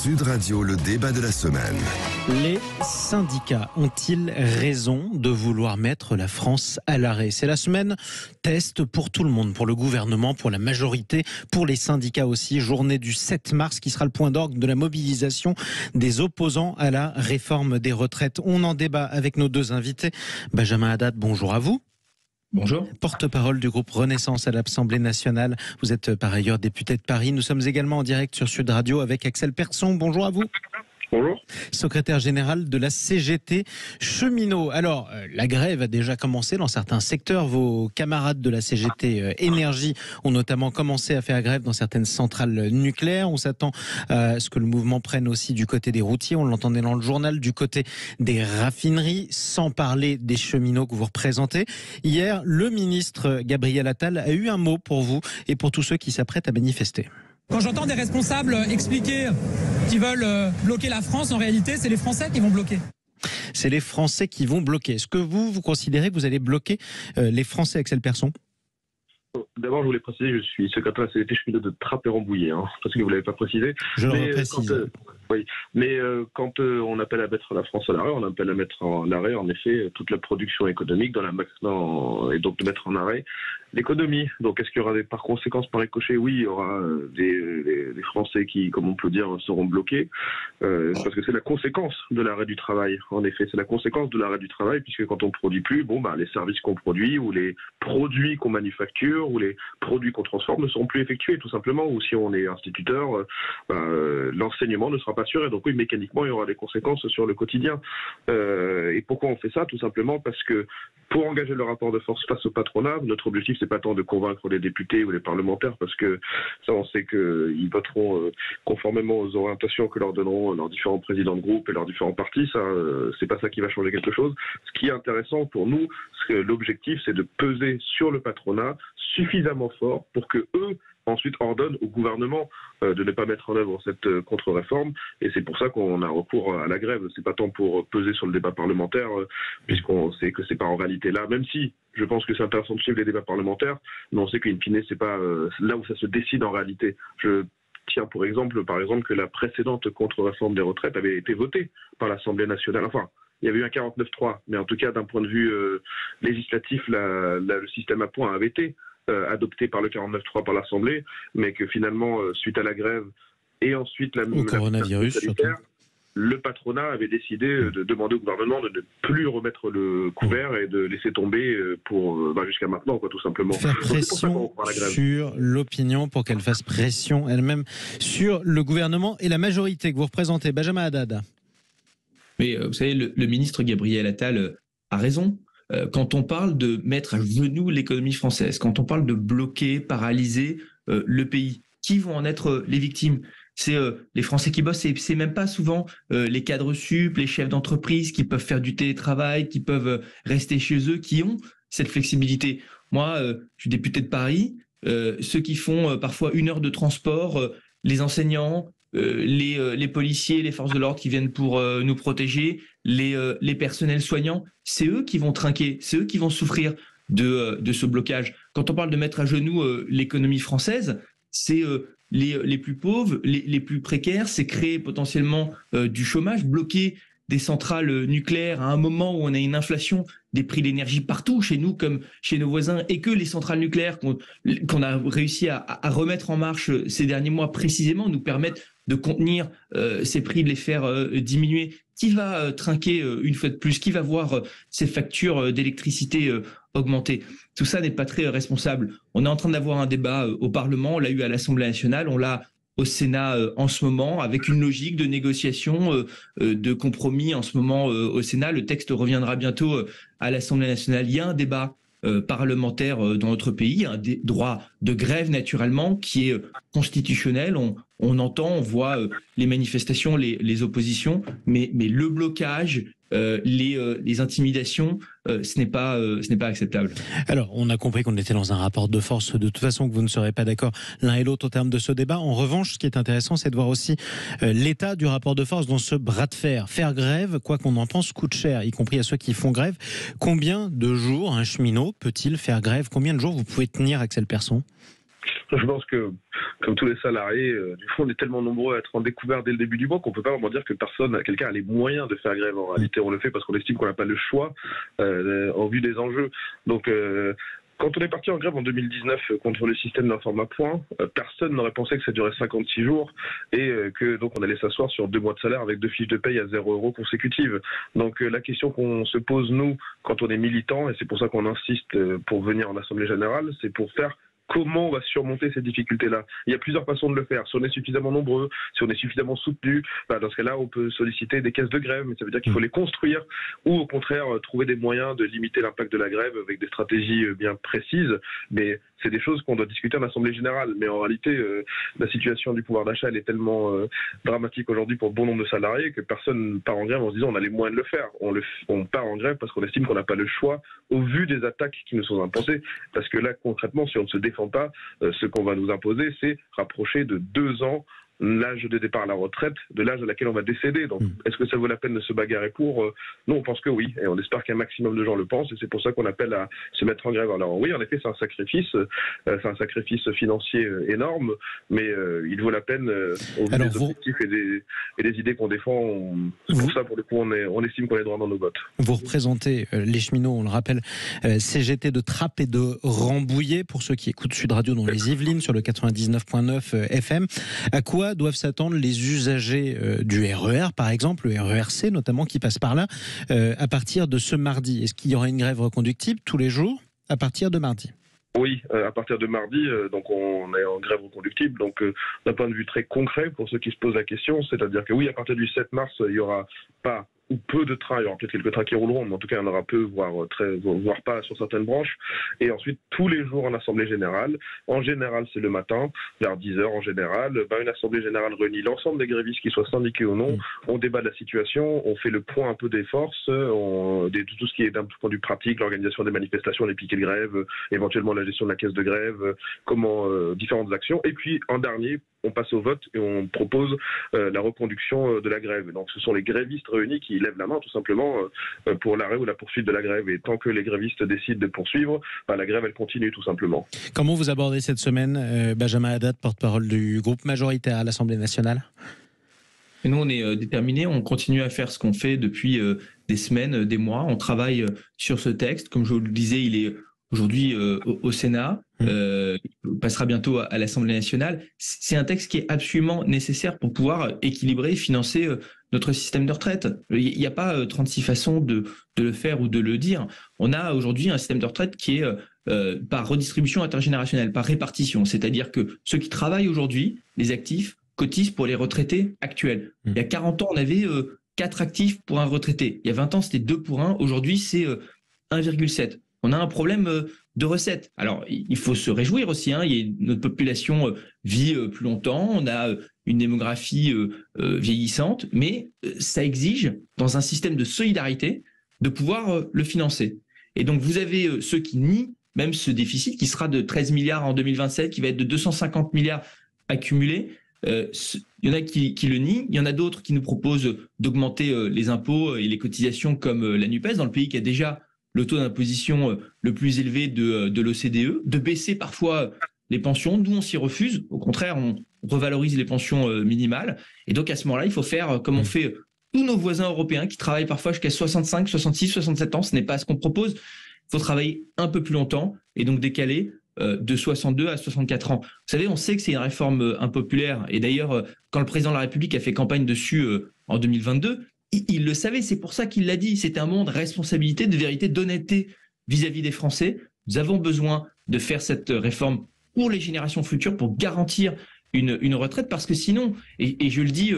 Sud Radio, le débat de la semaine. Les syndicats ont-ils raison de vouloir mettre la France à l'arrêt? C'est la semaine test pour tout le monde, pour le gouvernement, pour la majorité, pour les syndicats aussi. Journée du 7 mars qui sera le point d'orgue de la mobilisation des opposants à la réforme des retraites. On en débat avec nos deux invités. Benjamin Haddad, bonjour à vous. Bonjour. Porte-parole du groupe Renaissance à l'Assemblée nationale. Vous êtes par ailleurs député de Paris. Nous sommes également en direct sur Sud Radio avec Axel Persson. Bonjour à vous. Bonjour. Secrétaire général de la CGT Cheminots. Alors, la grève a déjà commencé dans certains secteurs. Vos camarades de la CGT Énergie ont notamment commencé à faire grève dans certaines centrales nucléaires. On s'attend à ce que le mouvement prenne aussi du côté des routiers. On l'entendait dans le journal, du côté des raffineries, sans parler des cheminots que vous représentez. Hier, le ministre Gabriel Attal a eu un mot pour vous et pour tous ceux qui s'apprêtent à manifester. Quand j'entends des responsables expliquer qu'ils veulent bloquer la France, en réalité, c'est les Français qui vont bloquer. C'est les Français qui vont bloquer. Est-ce que vous considérez que vous allez bloquer les Français, Axel Persson ? D'abord, je voulais préciser, je suis secrétaire de la CGT cheminot de Trappes-et-Rambouillet, parce que vous ne l'avez pas précisé. Je le reprécise. Quand on appelle à mettre la France à l'arrêt, on appelle à mettre en arrêt, en effet, toute la production économique dans la maintenant, et donc de mettre en arrêt l'économie. Donc, est-ce qu'il y aura par conséquences, par ricochet? Oui, il y aura des Français qui, comme on peut dire, seront bloqués, parce que c'est la conséquence de l'arrêt du travail. En effet, c'est la conséquence de l'arrêt du travail, puisque quand on ne produit plus, les services qu'on produit ou les produits qu'on manufacture ou les produits qu'on transforme ne seront plus effectués, tout simplement. Ou si on est instituteur, l'enseignement ne sera pas assuré. Donc oui, mécaniquement, il y aura des conséquences sur le quotidien. Et pourquoi on fait ça? Tout simplement parce que pour engager le rapport de force face au patronat, notre objectif, c'est pas tant de convaincre les députés ou les parlementaires, parce que ça, on sait qu'ils voteront conformément aux orientations que leur donneront leurs différents présidents de groupe et leurs différents partis. Ça, c'est pas ça qui va changer quelque chose. Ce qui est intéressant pour nous, c'est que l'objectif, c'est de peser sur le patronat suffisamment fort pour que eux ensuite ordonnent au gouvernement de ne pas mettre en œuvre cette contre-réforme, et c'est pour ça qu'on a recours à la grève. C'est pas tant pour peser sur le débat parlementaire, puisqu'on sait que c'est pas en réalité là, même si je pense que c'est intéressant de suivre les débats parlementaires, mais on sait qu'in fine, c'est pas là où ça se décide en réalité. Je tiens par exemple que la précédente contre-réforme des retraites avait été votée par l'Assemblée nationale. Enfin, il y avait eu un 49-3, mais en tout cas, d'un point de vue législatif, le système à points avait été adopté par le 49-3 par l'Assemblée, mais que finalement, suite à la grève et ensuite la coronavirus, sanitaire, le patronat avait décidé de demander au gouvernement de ne plus remettre le couvert et de laisser tomber pour jusqu'à maintenant, tout simplement. Faire pression sur l'opinion pour qu'elle fasse pression elle-même sur le gouvernement et la majorité que vous représentez. Benjamin Haddad. Mais vous savez, le ministre Gabriel Attal a raison. Quand on parle de mettre à genoux l'économie française, quand on parle de bloquer, paralyser le pays, qui vont en être les victimes? C'est les Français qui bossent, et c'est même pas souvent les cadres sup, les chefs d'entreprise qui peuvent faire du télétravail, qui peuvent rester chez eux, qui ont cette flexibilité. Moi, je suis député de Paris, ceux qui font parfois 1 heure de transport, les enseignants, les policiers, les forces de l'ordre qui viennent pour nous protéger, les personnels soignants, c'est eux qui vont trinquer, c'est eux qui vont souffrir de ce blocage. Quand on parle de mettre à genoux l'économie française, c'est les plus pauvres, les plus précaires, c'est créer potentiellement du chômage, bloquer des centrales nucléaires à un moment où on a une inflation des prix de l'énergie partout, chez nous comme chez nos voisins, et que les centrales nucléaires qu'on a réussi à remettre en marche ces derniers mois précisément nous permettent de contenir ces prix, de les faire diminuer. Qui va trinquer une fois de plus? Qui va voir ses factures d'électricité augmenter? Tout ça n'est pas très responsable. On est en train d'avoir un débat au Parlement, on l'a eu à l'Assemblée nationale, on l'a au Sénat en ce moment, avec une logique de négociation, de compromis en ce moment au Sénat. Le texte reviendra bientôt à l'Assemblée nationale. Il y a un débat parlementaire dans notre pays, un droit de grève naturellement qui est constitutionnel. On entend, on voit les manifestations, les oppositions, mais le blocage, les intimidations, ce n'est pas acceptable. Alors, on a compris qu'on était dans un rapport de force, de toute façon que vous ne serez pas d'accord l'un et l'autre au terme de ce débat. En revanche, ce qui est intéressant, c'est de voir aussi l'état du rapport de force dans ce bras de fer. Faire grève, quoi qu'on en pense, coûte cher, y compris à ceux qui font grève. Combien de jours un cheminot peut-il faire grève? Combien de jours vous pouvez tenir, Axel Persson? Je pense que, comme tous les salariés, du coup, on est tellement nombreux à être en découvert dès le début du mois qu'on peut pas vraiment dire que quelqu'un a les moyens de faire grève. En réalité, on le fait parce qu'on estime qu'on n'a pas le choix en vue des enjeux. Donc, quand on est parti en grève en 2019 contre le système d'un format point, personne n'aurait pensé que ça durait 56 jours et que donc on allait s'asseoir sur 2 mois de salaire avec 2 fiches de paye à 0 € consécutives. Donc la question qu'on se pose nous quand on est militant, et c'est pour ça qu'on insiste pour venir en Assemblée Générale, c'est pour faire comment on va surmonter ces difficultés-là. Il y a plusieurs façons de le faire. Si on est suffisamment nombreux, si on est suffisamment soutenu, dans ce cas-là, on peut solliciter des caisses de grève, mais ça veut dire qu'il faut les construire, ou au contraire, trouver des moyens de limiter l'impact de la grève avec des stratégies bien précises. Mais c'est des choses qu'on doit discuter en Assemblée Générale. Mais en réalité, la situation du pouvoir d'achat, elle est tellement dramatique aujourd'hui pour bon nombre de salariés que personne part en grève en se disant on a les moyens de le faire. On part en grève parce qu'on estime qu'on n'a pas le choix au vu des attaques qui nous sont imposées. Parce que là, concrètement, si on ne se défend pas, ce qu'on va nous imposer, c'est rapprocher de 2 ans l'âge de départ à la retraite de l'âge à laquelle on va décéder. Donc, est-ce que ça vaut la peine de se bagarrer pour Nous, on pense que oui, et on espère qu'un maximum de gens le pensent, et c'est pour ça qu'on appelle à se mettre en grève. Alors oui, en effet, c'est un sacrifice financier énorme, mais il vaut la peine au vu des objectifs et des idées qu'on défend. C'est pour ça, pour le coup, on estime qu'on est droit dans nos bottes. Vous représentez les cheminots, on le rappelle, CGT de Trappes et de Rambouillet, pour ceux qui écoutent Sud Radio dans les Yvelines sur le 99.9 FM. À quoi doivent s'attendre les usagers du RER, par exemple, le RERC notamment, qui passe par là, à partir de ce mardi? Est-ce qu'il y aura une grève reconductible tous les jours à partir de mardi? Oui, à partir de mardi, donc on est en grève reconductible. Donc d'un point de vue très concret, pour ceux qui se posent la question, c'est-à-dire que oui, à partir du 7 mars, il n'y aura pas ou peu de trains, il y aura peut-être quelques trains qui rouleront, mais en tout cas il y en aura peu, voire pas sur certaines branches. Et ensuite, tous les jours en Assemblée Générale, en général c'est le matin, vers 10h en général, une Assemblée Générale réunit l'ensemble des grévistes, qu'ils soient syndiqués ou non, on débat de la situation, on fait le point un peu des forces, tout ce qui est d'un point de vue pratique, l'organisation des manifestations, les piquets de grève, éventuellement la gestion de la caisse de grève, différentes actions, et puis en dernier, on passe au vote et on propose la reconduction de la grève. Donc ce sont les grévistes réunis qui lèvent la main tout simplement pour l'arrêt ou la poursuite de la grève. Et tant que les grévistes décident de poursuivre, la grève elle continue tout simplement. Comment vous abordez cette semaine, Benjamin Haddad, porte-parole du groupe majoritaire à l'Assemblée nationale? Et nous on est déterminés, on continue à faire ce qu'on fait depuis des semaines, des mois. On travaille sur ce texte. Comme je vous le disais, il est aujourd'hui au Sénat, passera bientôt à l'Assemblée nationale. C'est un texte qui est absolument nécessaire pour pouvoir équilibrer et financer notre système de retraite. Il n'y a pas 36 façons de le faire ou de le dire. On a aujourd'hui un système de retraite qui est par redistribution intergénérationnelle, par répartition. C'est-à-dire que ceux qui travaillent aujourd'hui, les actifs, cotisent pour les retraités actuels. Il y a 40 ans, on avait 4 actifs pour un retraité. Il y a 20 ans, c'était 2 pour 1. Aujourd'hui, c'est 1,7. On a un problème de recettes. Alors, il faut se réjouir aussi. Notre population vit plus longtemps. On a une démographie vieillissante. Mais ça exige, dans un système de solidarité, de pouvoir le financer. Et donc, vous avez ceux qui nient même ce déficit qui sera de 13 milliards en 2027, qui va être de 250 milliards accumulés. Il y en a qui le nient. Il y en a d'autres qui nous proposent d'augmenter les impôts et les cotisations comme la NUPES, dans le pays qui a déjà le taux d'imposition le plus élevé de l'OCDE, de baisser parfois les pensions. Nous, on s'y refuse. Au contraire, on revalorise les pensions minimales. Et donc, à ce moment-là, il faut faire comme on fait tous nos voisins européens qui travaillent parfois jusqu'à 65, 66, 67 ans. Ce n'est pas ce qu'on propose. Il faut travailler un peu plus longtemps et donc décaler de 62 à 64 ans. Vous savez, on sait que c'est une réforme impopulaire. Et d'ailleurs, quand le président de la République a fait campagne dessus en 2022, il le savait, c'est pour ça qu'il l'a dit. C'était un moment de responsabilité, de vérité, d'honnêteté vis-à-vis des Français. Nous avons besoin de faire cette réforme pour les générations futures, pour garantir une retraite, parce que sinon, et je le dis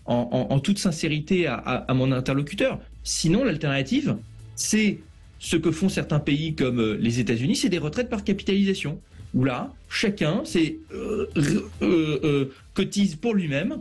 en toute sincérité à mon interlocuteur, sinon l'alternative, c'est ce que font certains pays comme les États-Unis, c'est des retraites par capitalisation, où là, chacun cotise pour lui-même,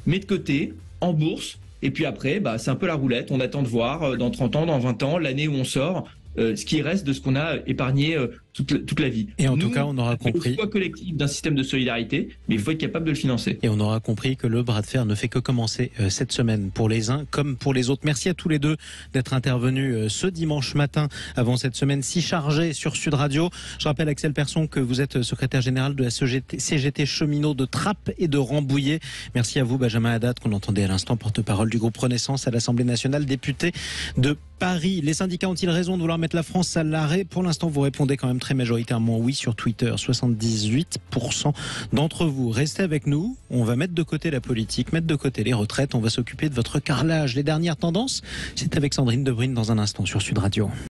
met de côté, en bourse. Et puis après, c'est un peu la roulette. On attend de voir dans 30 ans, dans 20 ans, l'année où on sort, ce qui reste de ce qu'on a épargné toute la vie. Et en tout cas, on aura compris. Le choix collectif d'un système de solidarité, mais il faut être capable de le financer. Et on aura compris que le bras de fer ne fait que commencer cette semaine pour les uns comme pour les autres. Merci à tous les deux d'être intervenus ce dimanche matin avant cette semaine si chargée sur Sud Radio. Je rappelle, Axel Persson, que vous êtes secrétaire général de la CGT cheminot de Trappes et de Rambouillet. Merci à vous, Benjamin Haddad, qu'on entendait à l'instant, porte-parole du groupe Renaissance à l'Assemblée nationale, député de Paris. Les syndicats ont-ils raison de vouloir mettre la France à l'arrêt? Pour l'instant, vous répondez quand même très majoritairement oui sur Twitter. 78% d'entre vous. Restez avec nous. On va mettre de côté la politique, mettre de côté les retraites. On va s'occuper de votre carrelage. Les dernières tendances, c'est avec Sandrine Debrune dans un instant sur Sud Radio.